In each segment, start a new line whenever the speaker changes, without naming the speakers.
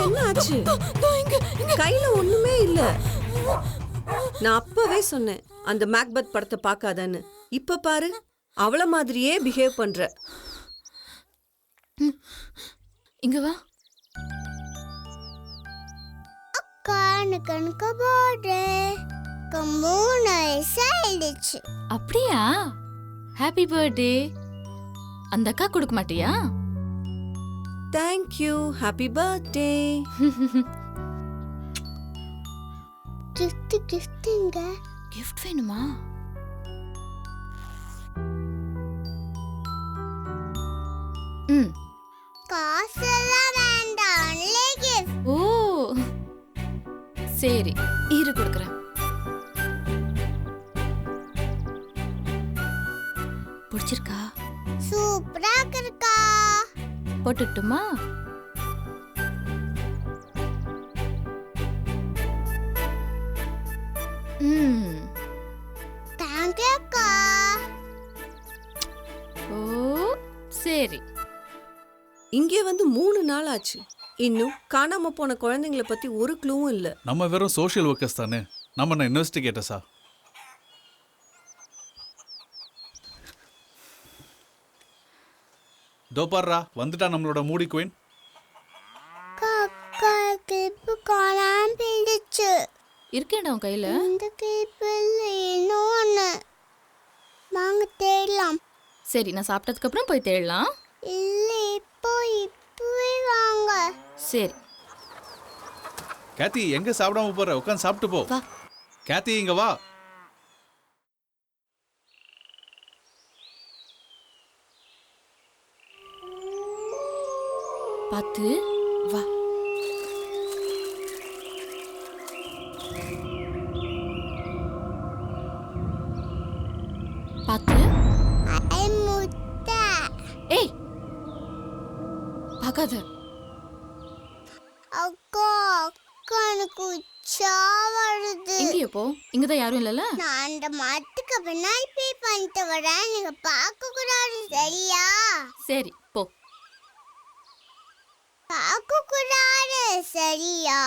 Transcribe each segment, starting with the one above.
என்ன ஆச்சு? கையில ஒண்ணுமே இல்ல. நான் அப்பவே சொன்னேன் அந்த மேக்பத் படத்தை பார்க்காதன்னு. இப்ப பாரு அவள மாதிரியே பிஹேவ் பண்ற.
இங்க வா.
கணக்கு போடு. 3 வயசாயிடுச்சு.
அப்படியா? Happy birthday. அந்த அக்கா கொடுக்க மாட்டியா?
Thank you. Happy birthday.
கிஃப்ட்ங்க.
கிஃப்ட் வேணுமா?
காசெல்லாம் வேண்டாம். only gift.
ஓ சரி, இரு கொடுக்குறேன். பிடிச்சிருக்கா?
சூப்பரா இருக்கா.
போட்டுட்டுமா?
தேங்க் யூ அக்கா.
ஓ சரி.
இங்கே வந்து 3 நாள் ஆச்சு. இன்னும் காணாம போன குழந்தைங்களை பத்தி ஒரு க்ளூவும் இல்ல.
நம்ம வெறும் சோஷியல் ஒர்க்கர்ஸ் தானே, நம்ம இன்வெஸ்டிகேட்டர்ஸா? தோபாரா வந்துட்டா நம்மளோட மூடி குயின்.
அக்கா கிளிப்பு காணாம போயிடுச்சு.
இருக்கேன்டா உன் கையில.
இந்த கிளிப்பில் இன்னொன்னு. வாங்க தேடலாம்.
சரி, நான் சாப்பிட்டதுக்கு அப்புறம் போய் தேடலாம்.
இல்ல இப்பவே வாங்க.
சரி.
கேத்தி எங்க சாப்பிடாம போற? உட்காந்து சாப்பிட்டு போ.
வா.
கேத்தி இங்க வா.
பார்த்து வா. பார்த்து.
ஐ முட்டை.
ஏய் பார்க்காத.
அக்கா அக்கா எனக்கு உச்சா வருது.
எங்கேயோ போ. இங்கதான் யாரும் இல்லல.
நான் அந்த மரத்துக்கு பின்னாடி போய் பண்ணிட்டு வரேன். நீங்க பார்க்க கூடாது சரியா?
சரி போ.
பார்க்க கூடாது சரியா?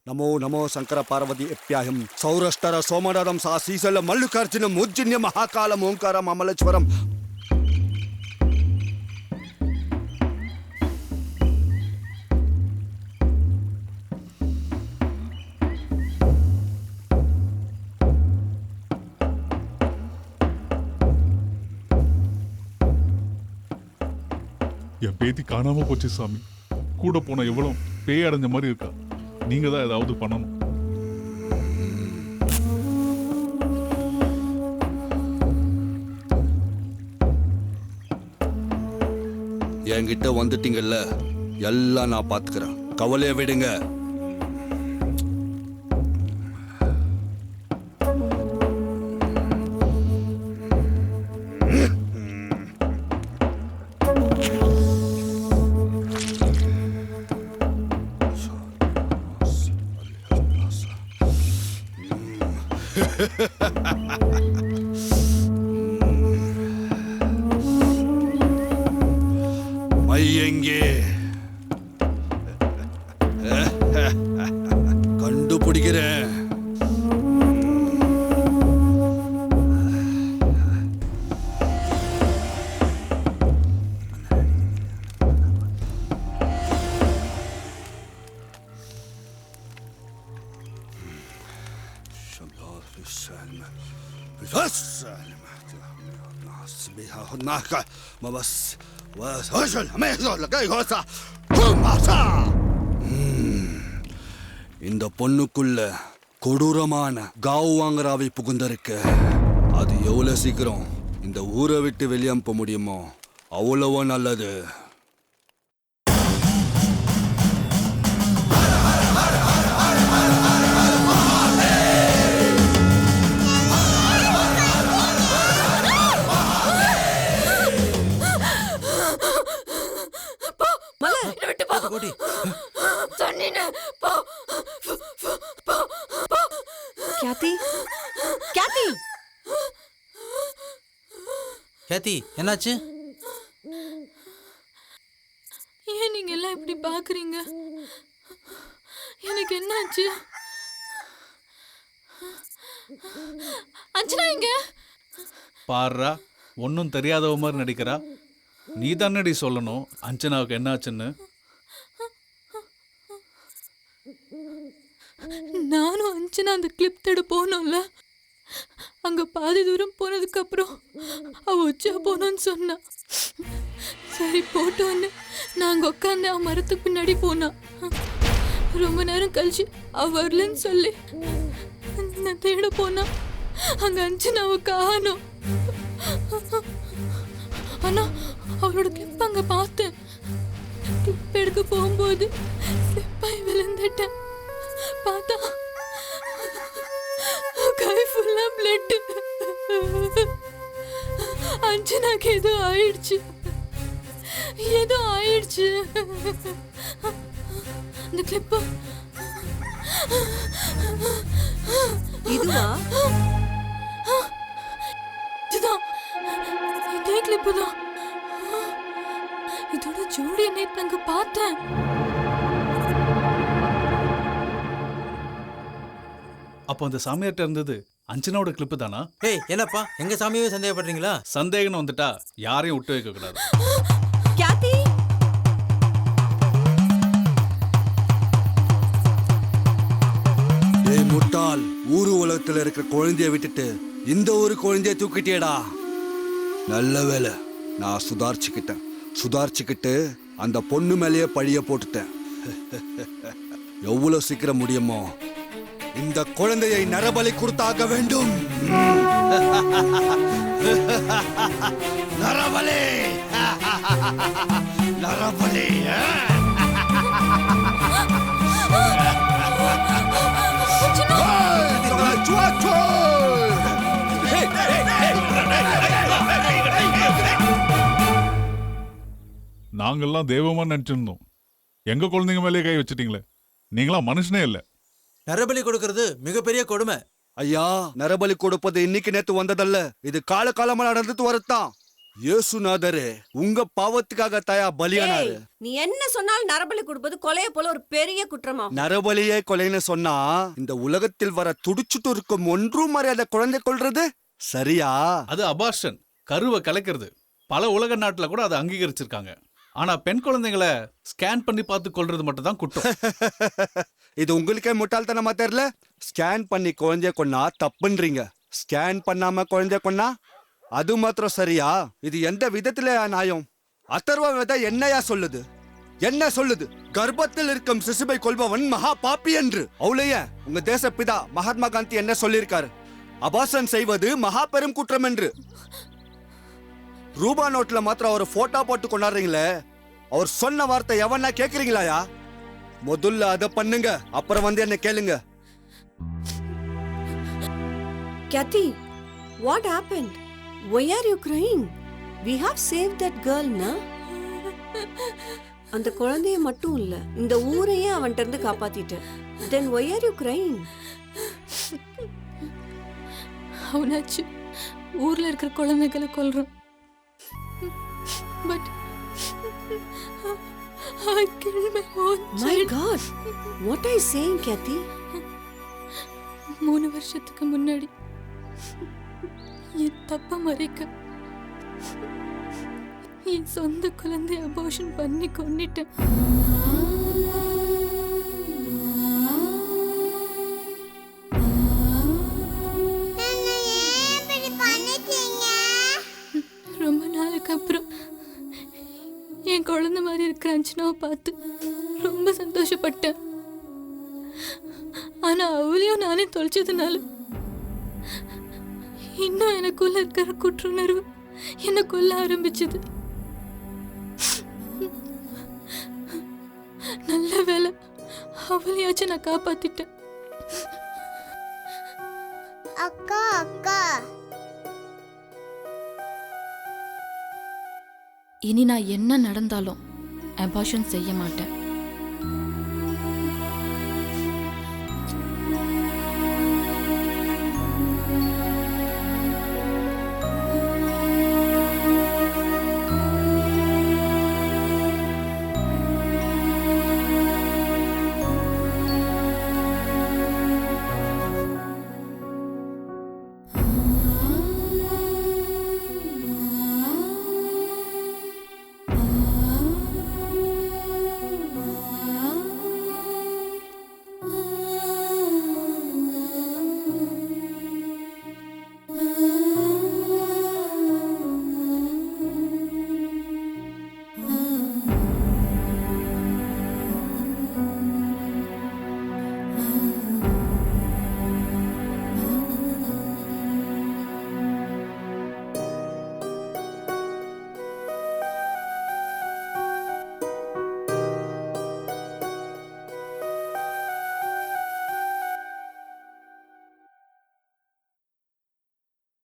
नमो नमो शंकर पार्वती एप्याहम सौराष्ट्र सोमनाथम साशीसल मल्लिकार्जुनम उज्जन्य महाकालम ओंकारम अमलेश्वरम.
என் பேத்தி காணாம போச்சு சாமி. கூட போன எவ்வளவு பேய் அடைஞ்ச மாதிரி இருக்கா. நீங்க தான் ஏதாவது பண்ணணும்.
என்கிட்ட வந்துட்டீங்கல்ல, எல்லாம் நான் பாத்துக்கிறேன். கவலையை விடுங்க. மையங்கே கண்டுபிடிக்கிறேன். இந்த பொண்ணுக்குள்ள கொடூரமான காவு வாங்குறாவை புகுந்திருக்கு. அது எவ்வளவு சீக்கிரம் இந்த ஊரை விட்டு வெளியே அனுப்ப முடியுமோ அவ்வளவோ நல்லது.
கேத்தி, கேத்தி,
கேத்தி என்னாச்சு?
ஏன் நீங்க எல்லாம் இப்படி பாக்குறீங்க? எனக்கு என்னாச்சு? அஞ்சனா எங்க?
பாருடா, ஒன்றும் தெரியாதவ மாதிரி நடிக்கிறா. நீ தானடி சொல்லணும் அஞ்சனாவுக்கு என்னாச்சுன்னு.
நானும் அஞ்சனா அந்த கிளிப் தேட போனோம்ல, அங்க பாதி தூரம் போனதுக்கு அப்புறம் அவ உச்சா போனோன்னு சொன்னா. சரி போட்டு வந்து நான் அங்க உட்காந்து அவன் மரத்துக்கு பின்னாடி போனான். ரொம்ப நேரம் கழிச்சு அவ வரலன்னு சொல்லி நான் தேட போனா அங்க அஞ்சனாவை காணோம். ஆனா அவளோட கிளிப் அங்க பார்த்தேன். கிளிப் எடுக்க போகும்போது ஸ்லிப்பாய் விழுந்துட்டேன். பார்த்தா கை ஃபுல்லா பிளட். அஞ்சனாக்கு ஏதோ ஆயிடுச்சு. அந்த கிளிப்பு
இதுவா?
இதுதான், இதே கிளிப்பு தான். இதோட ஜோடி நேத்து அங்க பார்த்தேன்.
அப்போ அந்த சாமியார்ட்ட இருந்தது அஞ்சனாவோட கிளிப்பு தானா?
ஏய் என்னப்பா, எங்க சாமியவே சந்தேகப்படுறீங்களா?
சந்தேகம்னு வந்துட்டா யாரையும் விட்டு வைக்க கூடாது.
கேத்தி,
ஏய் முட்டாள், ஊரு உலகத்துல இருக்கிற குழந்தைய விட்டுட்டு இந்த ஒரு குழந்தைய தூக்கிட்டேடா. நல்ல வேலை, நான் சுதாரிச்சுக்கிட்டு அந்த பொண்ணு மேலேயே பழிய போட்டுட்டேன். எவ்வளவு சீக்கிரம் முடியுமோ இந்த குழந்தையை நரபலி கொடுத்தாக வேண்டும். நரபலி, நரபலி.
நாங்கெல்லாம் தெய்வமா நினைச்சிருந்தோம். எங்க குழந்தைங்க மேலேயே கை வச்சிட்டீங்களே. நீங்களா மனுஷனே இல்ல.
நரபலி கொடுக்கறது மிகப்பெரிய கொடுமை.
ஐயா, நரபலி கொடுப்பது இன்னைக்கு நேத்து வந்ததல்ல, இது காலமா நடந்துட்டு வரத்தான். இயேசுநாதரே உங்க பாவத்துக்காக தயா பலியானாரு.
நீ என்ன சொன்னாலும் நரபலி கொடுப்பது கொலைய போல ஒரு பெரிய குற்றமா?
நரபலியே கொலைன்னு சொன்னா இந்த உலகத்தில் வர துடிச்சுட்டு இருக்கும் ஒன்றும் மரியாதை குழந்தை கொள்றது சரியா?
அது அபார்ஷன், கருவை கலைக்கிறது. பல உலக நாட்டுல கூட அதை அங்கீகரிச்சிருக்காங்க. ஆனா பெண் குழந்தைங்களை ஸ்கேன் பண்ணி பார்த்து கொள்றது மட்டும் தான் குற்றம்.
இது உங்களுக்கே முட்டாள்தனமா தெரியல? ஸ்கேன் பண்ணி குழந்தைய கொன்னா தப்புன்றீங்க, ஸ்கேன் பண்ணாம குழந்தைய கொன்னா அது மாத்திரம் சரியா? இது எந்த விதத்துல நியாயம்? அதர்வ வேதம் என்னையா சொல்லுது? என்ன சொல்லுது? கர்ப்பத்தில் இருக்கும் சிசுவை கொல்பவன் மகா பாப்பி என்று. அவளைய உங்க தேச பிதா மகாத்மா காந்தி என்ன சொல்லியிருக்காரு? அபாசன் செய்வது மகா பெரும் குற்றம் என்று. ரூபா நோட்ல மாத்திரம் ஒரு போட்டோ போட்டு கொண்டாடுறீங்களே, அவர் சொன்ன வார்த்தை எவனா கேக்குறீங்களாயா? முதல்ல அத பண்ணுங்க, அப்புறம் வந்து என்ன கேளுங்க.
Kathy, what happened? Why are you crying? We have saved that girl, na? அந்த குழந்தைய மட்டும் இல்ல, இந்த ஊரையே அவன்கிட்ட இருந்து காப்பாத்திட்ட. Then why are you crying?
அவனாச்சு ஊர்ல இருக்கிற குழந்தைகளை கொல்றான். But I killed my own child.
My God, what are you saying, Kathy?
3 வருஷத்துக்கு முன்னாடி என் தப்ப மறைக்க என் சொந்த குழந்தை அபார்ஷன் பண்ணி கொன்னிட்டேன்.
என்னை ஏன் இப்படி
அஞ்சனாவை பார்த்து ரொம்ப சந்தோஷப்பட்டேன். ஆனா அவளையும் நானே தொலைச்சதுனால இன்னும் எனக்குள்ள இருக்கிற குற்றுணர்வு என்ன கொல்ல ஆரம்பிச்சது. நல்ல வேலை அவளையாச்சும் நான் காப்பாத்திட்டேன்.
அக்கா அக்கா
இனி நான் என்ன நடந்தாலும் அபார்ஷன் செய்ய மாட்டேன்.